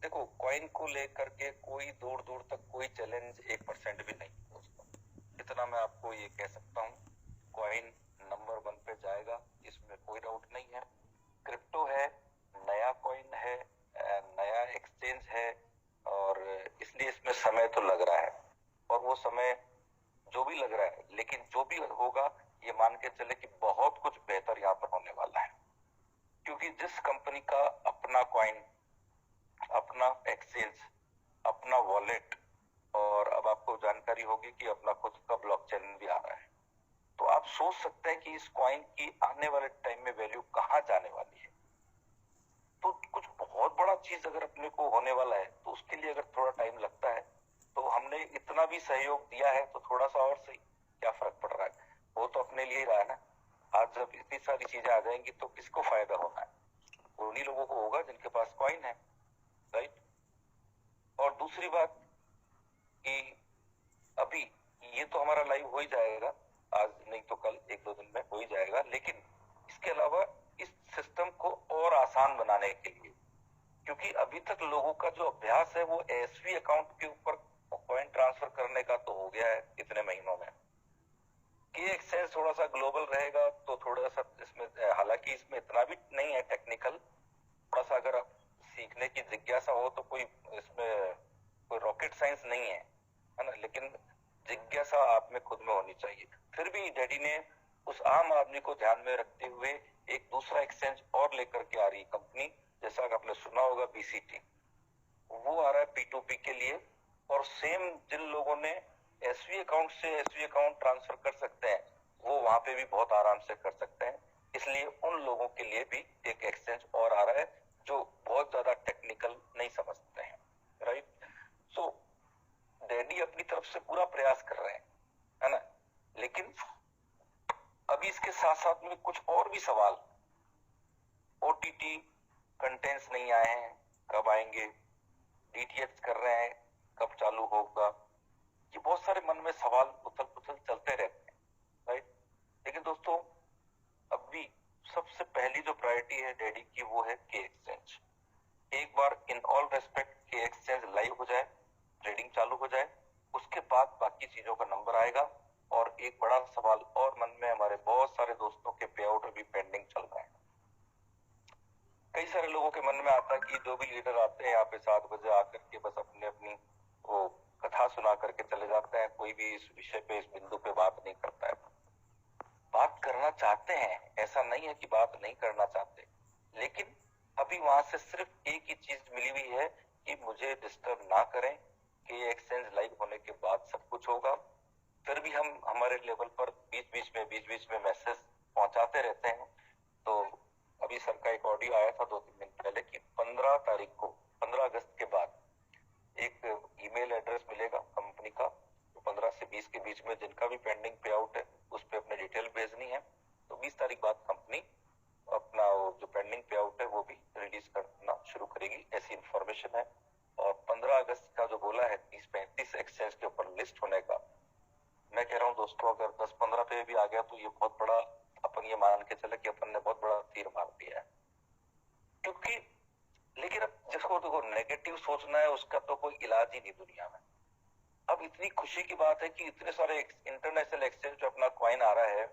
देखो कॉइन को लेकर के कोई दूर दूर तक कोई चैलेंज 1% भी नहीं दोस्तों, इतना मैं आपको ये कह सकता हूँ। कॉइन नंबर 1 पे जाएगा, इसमें कोई डाउट नहीं है। क्रिप्टो है, नया कॉइन है, नया एक्सचेंज है, और इसलिए इसमें समय तो लग रहा है, और वो समय जो भी लग रहा है, लेकिन जो भी होगा ये मान के चले कि बहुत कुछ बेहतर यहाँ पर होने वाला है। क्योंकि जिस कंपनी का अपना कॉइन, अपना एक्सचेंज, अपना वॉलेट, और अब आपको जानकारी होगी कि अपना खुद का ब्लॉकचेन भी आ रहा है, तो आप सोच सकते हैं कि इस कॉइन की आने वाले टाइम में वैल्यू कहां जाने वाली है। तो कुछ बहुत बड़ा चीज अगर अपने को होने वाला है, तो उसके लिए अगर थोड़ा टाइम लगता है, तो हमने इतना भी सहयोग दिया है तो थोड़ा सा और सही, क्या फर्क पड़ रहा है, वो तो अपने लिए ही रहा है ना। आज जब इतनी सारी चीजें आ जाएंगी तो किसको फायदा होना है, उन्हीं लोगों को होगा जिनके पास कॉइन है, राइट। और दूसरी बात कि अभी ये तो हमारा लाइव हो ही जाएगा, आज नहीं तो कल 1-2 दिन में हो ही जाएगा, लेकिन इसके अलावा इस सिस्टम को और आसान बनाने के लिए, क्योंकि अभी तक लोगों का जो अभ्यास है वो एसवी अकाउंट के ऊपर कॉइन ट्रांसफर करने का तो हो गया है इतने महीनों में, कि एक्सचेंज थोड़ा सा ग्लोबल रहेगा तो थोड़ा सा इसमें, हालांकि इसमें इतना भी नहीं है टेक्निकल, थोड़ा सा अगर आप सीखने की जिज्ञासा हो तो कोई इसमें कोई रॉकेट साइंस नहीं है ना, लेकिन जिज्ञासा आप में खुद में होनी चाहिए। फिर भी डैडी ने उस आम आदमी को ध्यान में रखते हुए एक दूसरा एक्सचेंज और लेकर के आ रही कंपनी, जैसा कि आपने सुना होगा बीसीटी, वो आ रहा है पी2पी के लिए, और सेम जिन लोगों ने एसवी अकाउंट से एसवी अकाउंट ट्रांसफर कर सकते हैं, वो वहां पे भी बहुत आराम से कर सकते हैं। इसलिए उन लोगों के लिए भी एक एक्सचेंज और आ रहा है जो बहुत ज्यादा टेक्निकल नहीं समझते हैं, राइट। सो डैडी अपनी तरफ से पूरा प्रयास कर रहे हैं, है ना, लेकिन अभी इसके साथ साथ में कुछ और भी सवाल, ओटीटी कंटेंट्स नहीं आए हैं, कब आएंगे, डीटीएच कर रहे हैं, कब चालू होगा, ये बहुत सारे मन में सवाल उथल पुथल चलते रहते हैं, राइट। लेकिन दोस्तों अभी सबसे पहली जो प्रायोरिटी है डैडी की वो है के एक्सचेंज। एक बार इन ऑल रेस्पेक्ट के एक्सचेंज लाइव हो जाए, ट्रेडिंग चालू हो जाए, उसके बाद बाकी चीजों का नंबर आएगा। और एक बड़ा सवाल और मन में, हमारे बहुत सारे दोस्तों के पे आउट अभी पेंडिंग चल रहे हैं। कई सारे लोगों के मन में आता है कि जो भी लीडर आते हैं यहाँ पे 7 बजे आकर के बस अपने अपनी वो कथा सुना करके चले जाते हैं, कोई भी इस विषय पे, इस बिंदु पे बात नहीं करता है। बात करना चाहते हैं, ऐसा नहीं है कि बात नहीं करना चाहते, लेकिन अभी वहां से सिर्फ एक ही चीज मिली हुई है कि मुझे डिस्टर्ब ना करें, कि एक्सचेंज लाइव होने के बाद सब कुछ होगा। फिर भी हम हमारे लेवल पर बीच बीच में मैसेज पहुंचाते रहते हैं। तो अभी सर का एक ऑडियो आया था 2-3 दिन पहले कि 15 तारीख को, 15 अगस्त के बाद एक ईमेल एड्रेस मिलेगा कंपनी का, तो 15 से 20 के बीच में जिनका भी पेंडिंग पे आउट है उस पे अपने डिटेल भेजनी है। तो 20 तारीख बाद कंपनी अपना वो जो पेंडिंग पे आउट है वो भी रिलीज करना शुरू करेगी, ऐसी इंफॉर्मेशन है। और 15 अगस्त का जो बोला है 30-35 एक्सचेंज के ऊपर लिस्ट होने का, मैं कह रहा हूँ दोस्तों अगर 10-15 पे भी आ गया तो ये बहुत बड़ा, अपन ये मान के चले कि अपन ने बहुत बड़ा तीर मार दिया है। क्योंकि लेकिन अब जिसको देखो नेगेटिव सोचना है उसका तो कोई इलाज ही नहीं दुनिया में। अब इतनी खुशी की बात है कि इतने सारे इंटरनेशनल एक्सचेंज पे अपना कॉइन आ रहा है,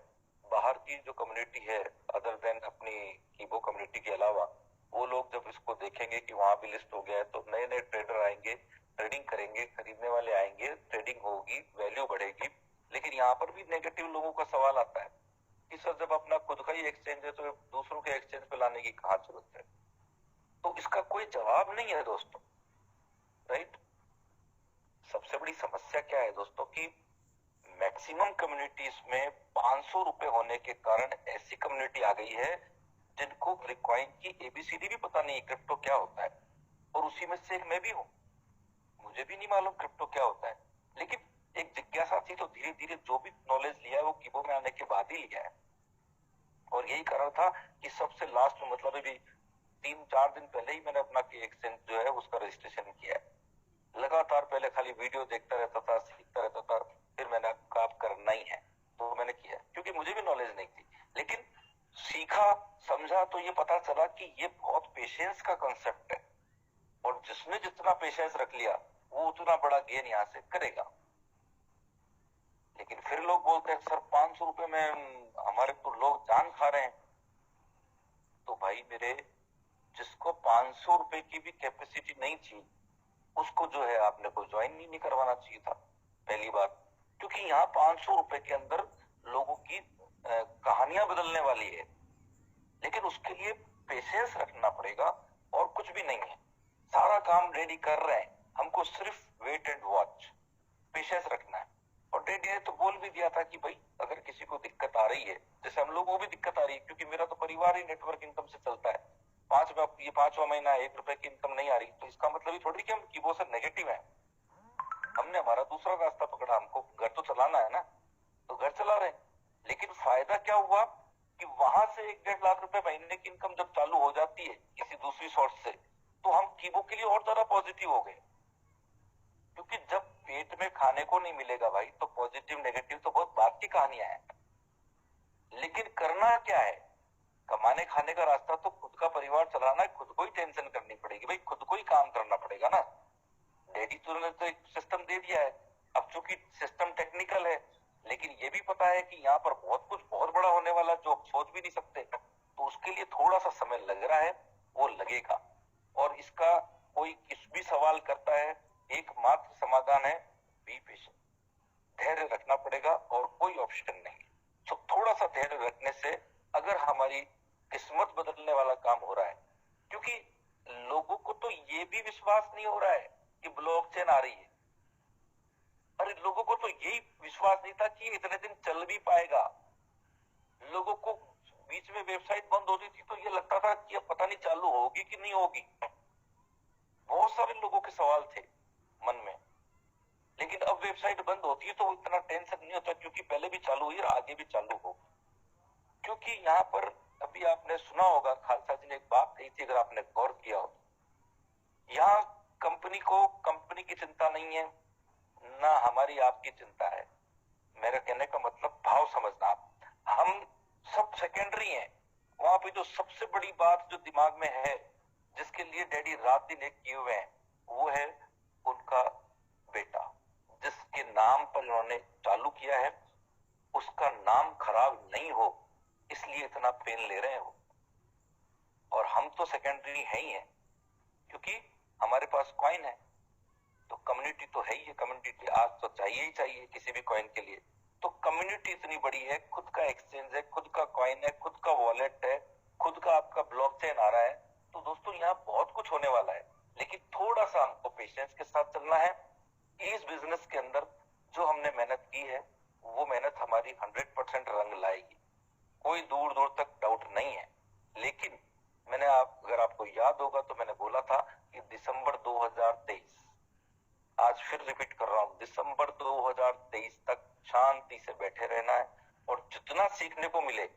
बाहर की जो कम्युनिटी है अदर देन अपनी कीबो कम्युनिटी के अलावा, वो लोग जब इसको देखेंगे कि वहां भी लिस्ट हो गया है, तो नए नए ट्रेडर आएंगे, ट्रेडिंग करेंगे, खरीदने वाले आएंगे, ट्रेडिंग होगी, वैल्यू बढ़ेगी। लेकिन यहाँ पर भी नेगेटिव लोगों का सवाल आता है कि सर जब अपना खुद का ही एक्सचेंज है तो दूसरों के एक्सचेंज पे लाने की कहाँ जरूरत है। तो इसका कोई जवाब नहीं है दोस्तों, राइट। सबसे बड़ी समस्या क्या है दोस्तों कि मैक्सिमम कम्युनिटीज में 500 रुपए होने के कारण ऐसी कम्युनिटी आ गई है जिनको बिटकॉइन की एबीसीडी भी पता नहीं क्रिप्टो क्या होता है, और उसी में से एक मैं भी हूं, मुझे भी नहीं मालूम क्रिप्टो क्या होता है। लेकिन एक जिज्ञासा थी तो धीरे धीरे जो भी नॉलेज लिया है वो कीबो में आने के बाद ही लिया है। और यही कारण था कि सबसे लास्ट में, मतलब अभी 3-4 दिन पहले ही मैंने अपना एक्सचेंज जो है उसका रजिस्ट्रेशन किया है। लगातार पहले खाली वीडियो देखता रहता था, सीखता रहता था, फिर मैंने कहा करना ही है तो मैंने किया, क्योंकि मुझे भी नॉलेज नहीं थी। लेकिन सीखा समझा तो ये पता चला कि ये बहुत पेशेंस का कंसेप्ट है, और जिसने जितना पेशेंस रख लिया वो उतना बड़ा गेन यहाँ से करेगा। लेकिन फिर लोग बोलते हैं सर 500 रुपए में हमारे तो लोग जान खा रहे हैं। तो भाई मेरे, जिसको 500 रुपए की भी कैपेसिटी नहीं थी उसको जो है आपने को ज्वाइन नहीं करवाना चाहिए था, पहली बात। क्योंकि यहाँ 500 रुपए के अंदर लोगों की कहानियां बदलने वाली है। लेकिन उसके लिए पेशेंस रखना पड़ेगा और कुछ भी नहीं है। सारा काम रेडी कर रहे हैं, हमको सिर्फ वेट एंड वॉच, पेशेंस रखना है। और डैडी ने तो बोल भी दिया था कि भाई अगर किसी को दिक्कत आ रही है, जैसे हम लोगों को भी दिक्कत आ रही है, क्योंकि मेरा तो परिवार ही नेटवर्क इनकम से चलता है। ये 5वां महीना 1 रुपए की इनकम नहीं आ रही, तो इसका मतलब ही थोड़ी कि वो सब नेगेटिव है। हमने हमारा दूसरा रास्ता पकड़ा, हमको घर तो चलाना है ना, तो घर चला रहे हैं। लेकिन फायदा क्या हुआ कि वहां से 1-1.5 लाख रुपए महीने की इनकम जब चालू हो जाती है किसी दूसरी सोर्स से, तो हम कीबो के लिए और ज्यादा पॉजिटिव हो गए। क्योंकि जब पेट में खाने को नहीं मिलेगा भाई, तो पॉजिटिव नेगेटिव तो बहुत बात की कहानियां हैं। लेकिन करना क्या है, कमाने खाने का रास्ता तो खुद का परिवार चलाना है, खुद को ही टेंशन करनी पड़ेगी भाई, खुद को ही काम करना पड़ेगा ना। डैडी तो ने तो एक सिस्टम दे दिया है। अब चूंकि सिस्टम टेक्निकल है, लेकिन ये भी पता है कि यहाँ पर कुछ बहुत बड़ा होने वाला जो सोच भी नहीं सकते, तो उसके लिए थोड़ा सा समय लग रहा है, वो लगेगा। और इसका कोई किस भी सवाल करता है, एकमात्र समाधान है बी पेशेंट, धैर्य रखना पड़ेगा और कोई ऑप्शन नहीं। तो थोड़ा सा धैर्य रखने से अगर हमारी किस्मत बदलने वाला काम हो रहा है, क्योंकि लोगों को तो ये भी विश्वास नहीं हो रहा है कि ब्लॉकचेन आ रही है। अरे लोगों को तो यही विश्वास नहीं था कि इतने दिन चल भी पाएगा। लोगों को बीच में वेबसाइट बंद होती थी तो ये लगता था कि अब पता नहीं चालू होगी कि नहीं होगी। बहुत सारे लोगों के सवाल थे मन में। लेकिन अब वेबसाइट बंद होती है तो इतना टेंशन नहीं होता, क्योंकि पहले भी चालू हुई और आगे भी चालू हो। क्योंकि यहाँ पर अभी आपने सुना होगा, खालसा जी ने एक बात कही थी, अगर आपने गौर किया हो, यहाँ कंपनी की चिंता नहीं है, ना हमारी आपकी चिंता है। मेरा कहने का मतलब भाव समझना आप, हम सब सेकेंडरी हैं। वहां पे जो सबसे बड़ी बात जो दिमाग में है, जिसके लिए डैडी रात दिन एक किए हुए हैं, वो है उनका बेटा, जिसके नाम पर इन्होंने चालू किया है, उसका नाम खराब नहीं हो, इसलिए इतना पेन ले रहे हो। और हम तो सेकेंडरी है ही है, क्योंकि हमारे पास कॉइन है, तो कम्युनिटी तो है ही है। कम्युनिटी आज तो चाहिए ही चाहिए किसी भी कॉइन के लिए। तो कम्युनिटी इतनी बड़ी है, खुद का एक्सचेंज है, खुद का कॉइन है, खुद का वॉलेट है, खुद का आपका ब्लॉकचेन आ रहा है। तो दोस्तों यहाँ बहुत कुछ होने वाला है, लेकिन थोड़ा सा हमको पेशेंस के साथ चलना है। इस बिजनेस के अंदर जो हमने मेहनत की है, वो मेहनत हमारी 100% रंग लाएगी, कोई दूर दूर तक डाउट नहीं है। लेकिन अगर आपको याद होगा तो मैंने बोला था कि दिसंबर 2023, आज फिर रिपीट कर रहा हूं, दिसंबर 2023 तक शांति से बैठे रहना है और जितना सीखने को मिले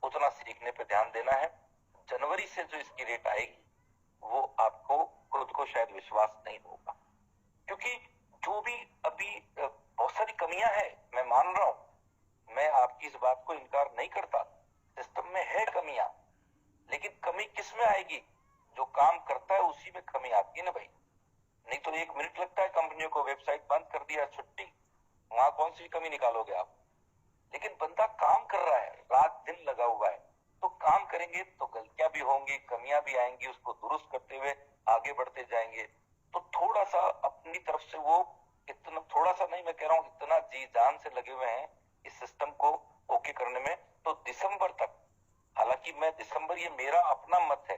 उतना सीखने पे ध्यान देना है। जनवरी से जो इसकी रेट आएगी वो आपको खुद को शायद विश्वास नहीं होगा, क्योंकि जो भी अभी बहुत सारी कमियां हैं, मैं मान रहा हूं, मैं आपकी इस बात को इनकार नहीं करता, सिस्टम में है कमियां, लेकिन कमी किस में आएगी? जो काम करता है उसी में कमी आती है ना भाई। नहीं तो 1 मिनट लगता है कंपनियों को, वेबसाइट बंद कर दिया, छुट्टी, वहां कौन सी कमी निकालोगे आप? लेकिन बंदा काम कर रहा है, रात दिन लगा हुआ है, तो काम करेंगे तो गलतियां भी होंगी, कमियां भी आएंगी, उसको दुरुस्त करते हुए आगे बढ़ते जाएंगे। तो थोड़ा सा अपनी तरफ से वो, इतना थोड़ा सा नहीं, मैं कह रहा हूँ इतना जी जान से लगे हुए हैं इस सिस्टम को ओके करने में। तो दिसंबर तक, हालांकि मैं दिसंबर, ये मेरा अपना मत है,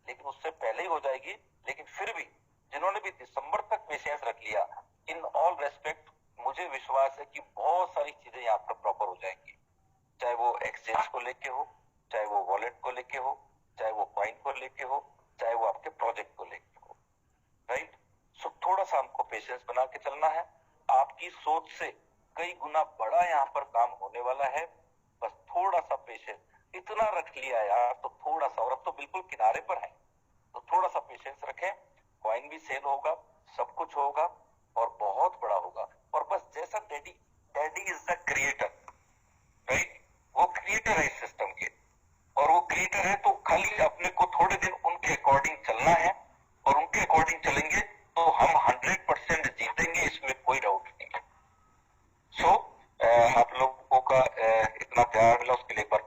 लेकिन उससे पहले ही हो जाएगी। लेकिन फिर भी जिन्होंने भी दिसंबर तक पेशेंस रख लिया, इन ऑल रेस्पेक्ट, मुझे विश्वास है कि बहुत सारी चीजें यहाँ पर प्रॉपर हो जाएंगी, चाहे वो एक्सचेंज को लेके हो, चाहे वो वॉलेट को लेके हो, चाहे वो कॉइन को लेके हो, चाहे वो आपके प्रोजेक्ट को लेके हो, राइट। सो थोड़ा सा हमको पेशेंस बना के चलना है। आपकी सोच से कई गुना बड़ा यहाँ पर काम होने वाला है, बस थोड़ा सा पेशेंस, इतना रख लिया यार तो थोड़ा सा, और अब तो बिल्कुल किनारे पर है, तो थोड़ा सा पेशेंस रखें। कॉइन भी सेल होगा, सब कुछ होगा और बहुत बड़ा होगा। और बस जैसा daddy is the creator, right, वो क्रिएटर है इस सिस्टम के, और वो क्रिएटर है तो खाली अपने को थोड़े दिन उनके अकॉर्डिंग चलना है, और उनके अकॉर्डिंग चलेंगे इतना प्यार मिला उसके लिए एक बार